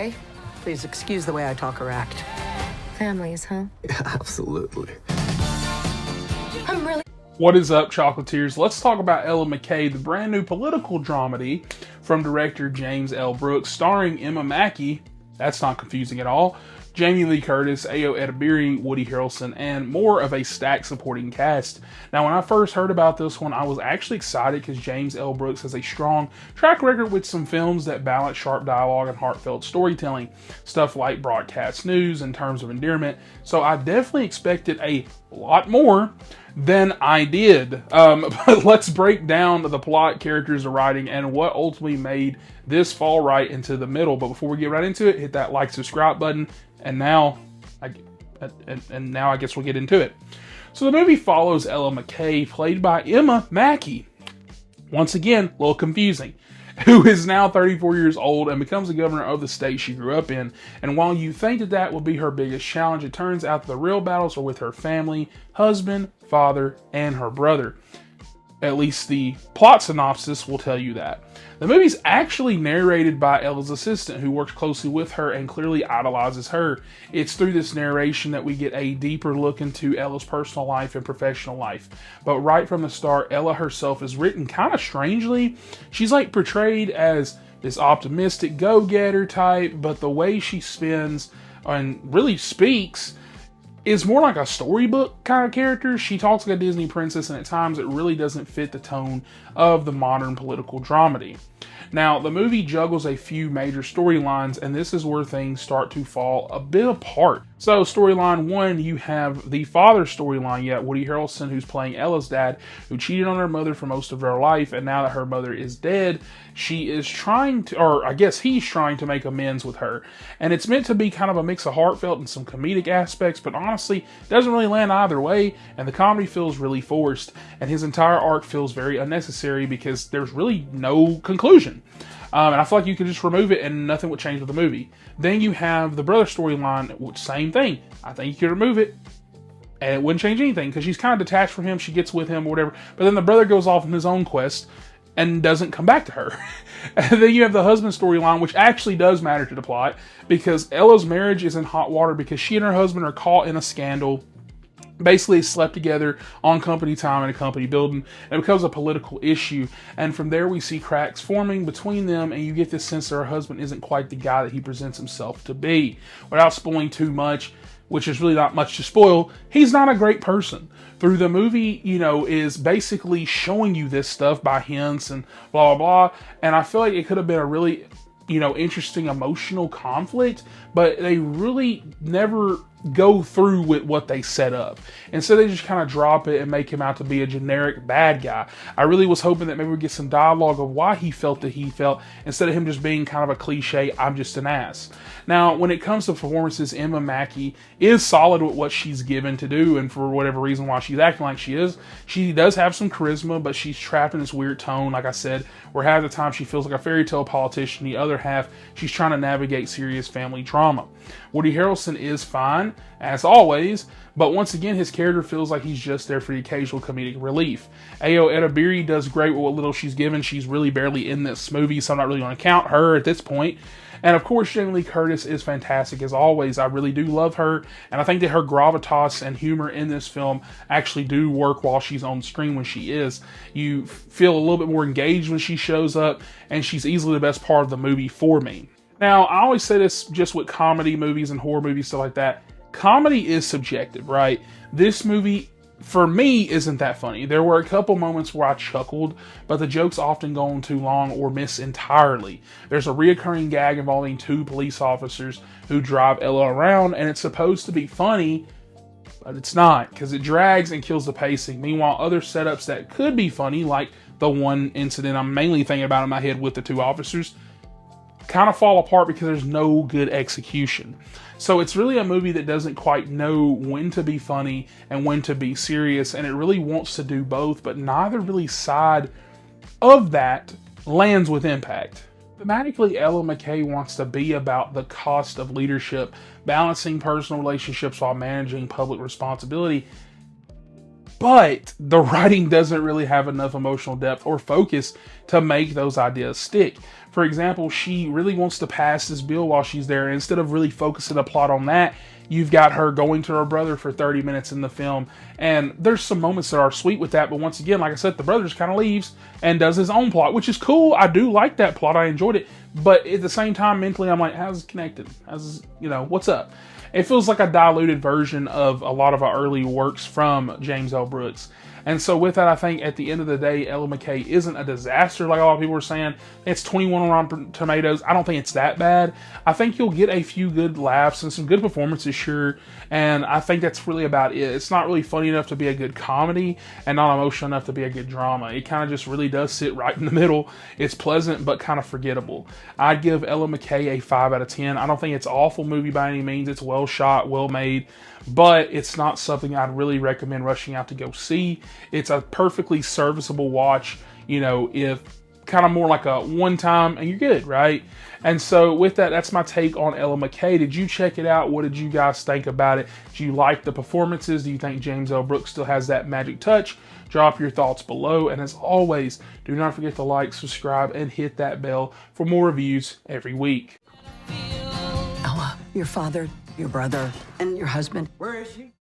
okay? Please excuse the way I talk or act. Families, huh? Yeah, absolutely. I'm really... What is up, Chocolatiers? Let's talk about Ella McKay, the brand new political dramedy from director James L. Brooks, starring Emma Mackey, that's not confusing at all, Jamie Lee Curtis, Ayo Edebiri, Woody Harrelson, and more of a stacked supporting cast. Now, when I first heard about this one, I was actually excited because James L. Brooks has a strong track record with some films that balance sharp dialogue and heartfelt storytelling. Stuff like Broadcast News and Terms of Endearment. So I definitely expected a lot more than I did. But let's break down the plot, characters, the writing, and what ultimately made this fall right into the middle. But before we get right into it, hit that like, subscribe button. And now I guess we'll get into it. So the movie follows Ella McKay, played by Emma Mackey. Once again, a little confusing. Who is now 34 years old and becomes the governor of the state she grew up in. And while you think that that will be her biggest challenge, it turns out that the real battles are with her family, husband, father, and her brother. At least the plot synopsis will tell you that. The movie's actually narrated by Ella's assistant, who works closely with her and clearly idolizes her. It's through this narration that we get a deeper look into Ella's personal life and professional life. But right from the start, Ella herself is written kind of strangely. She's like portrayed as this optimistic go-getter type, but the way she spins and really speaks is more like a storybook kind of character. She talks like a Disney princess, and at times it really doesn't fit the tone of the modern political dramedy. Now, the movie juggles a few major storylines, and this is where things start to fall a bit apart. So, storyline one, you have the father storyline. Yet Woody Harrelson, who's playing Ella's dad, who cheated on her mother for most of her life, and now that her mother is dead, she is trying to, or I guess he's trying to make amends with her. And it's meant to be kind of a mix of heartfelt and some comedic aspects, but honestly, it doesn't really land either way, and the comedy feels really forced, and his entire arc feels very unnecessary because there's really no conclusion. And I feel like you could just remove it and nothing would change with the movie. Then you have the brother storyline, which same thing. I think you could remove it and it wouldn't change anything because she's kind of detached from him. She gets with him or whatever. But then the brother goes off on his own quest and doesn't come back to her. And then you have the husband storyline, which actually does matter to the plot because Ella's marriage is in hot water because she and her husband are caught in a scandal. Basically slept together on company time in a company building, and it becomes a political issue. And from there we see cracks forming between them, and you get this sense that her husband isn't quite the guy that he presents himself to be. Without spoiling too much, which is really not much to spoil, he's not a great person. Through the movie, is basically showing you this stuff by hints and blah, blah, blah. And I feel like it could have been a really, interesting emotional conflict, but they really never go through with what they set up. Instead, they just kind of drop it and make him out to be a generic bad guy. I really was hoping that maybe we'd get some dialogue of why he felt that he felt, instead of him just being kind of a cliche, I'm just an ass. Now, when it comes to performances, Emma Mackey is solid with what she's given to do, and for whatever reason why she's acting like she is, she does have some charisma, but she's trapped in this weird tone, like I said, where half the time she feels like a fairy tale politician, the other half she's trying to navigate serious family drama. Woody Harrelson is fine, as always, but once again, his character feels like he's just there for the occasional comedic relief. Ayo Edebiri does great with what little she's given. She's really barely in this movie, so I'm not really going to count her at this point. And of course, Jamie Lee Curtis is fantastic as always. I really do love her, and I think that her gravitas and humor in this film actually do work while she's on screen when she is. You feel a little bit more engaged when she shows up, and she's easily the best part of the movie for me. Now, I always say this just with comedy movies and horror movies, stuff like that. Comedy is subjective, right? This movie, for me, isn't that funny. There were a couple moments where I chuckled, but the jokes often go on too long or miss entirely. There's a reoccurring gag involving two police officers who drive Ella around, and it's supposed to be funny, but it's not, because it drags and kills the pacing. Meanwhile, other setups that could be funny, like the one incident I'm mainly thinking about in my head with the two officers, kind of fall apart because there's no good execution. So it's really a movie that doesn't quite know when to be funny and when to be serious, and it really wants to do both, but neither really side of that lands with impact. Thematically, Ella McKay wants to be about the cost of leadership, balancing personal relationships while managing public responsibility. but the writing doesn't really have enough emotional depth or focus to make those ideas stick. For example, she really wants to pass this bill while she's there. Instead of really focusing the plot on that, you've got her going to her brother for 30 minutes in the film. And there's some moments that are sweet with that. But once again, like I said, the brother just kind of leaves and does his own plot, which is cool. I do like that plot. I enjoyed it. But at the same time, mentally, I'm like, how's it connected? What's up? It feels like a diluted version of a lot of our early works from James L. Brooks. And so with that, I think at the end of the day, Ella McKay isn't a disaster like a lot of people are saying. It's 21 on Rotten Tomatoes. I don't think it's that bad. I think you'll get a few good laughs and some good performances, sure. And I think that's really about it. It's not really funny enough to be a good comedy and not emotional enough to be a good drama. It kind of just really does sit right in the middle. It's pleasant, but kind of forgettable. I'd give Ella McKay a 5 out of 10. I don't think it's an awful movie by any means. It's well shot, well made, but it's not something I'd really recommend rushing out to go see. It's a perfectly serviceable watch, if kind of more like a one time and you're good, right? And so with that, that's my take on Ella McKay. Did you check it out? What did you guys think about it? Do you like the performances? Do you think James L. Brooks still has that magic touch? Drop your thoughts below. And as always, do not forget to like, subscribe, and hit that bell for more reviews every week. Ella, your father, your brother, and your husband. Where is she?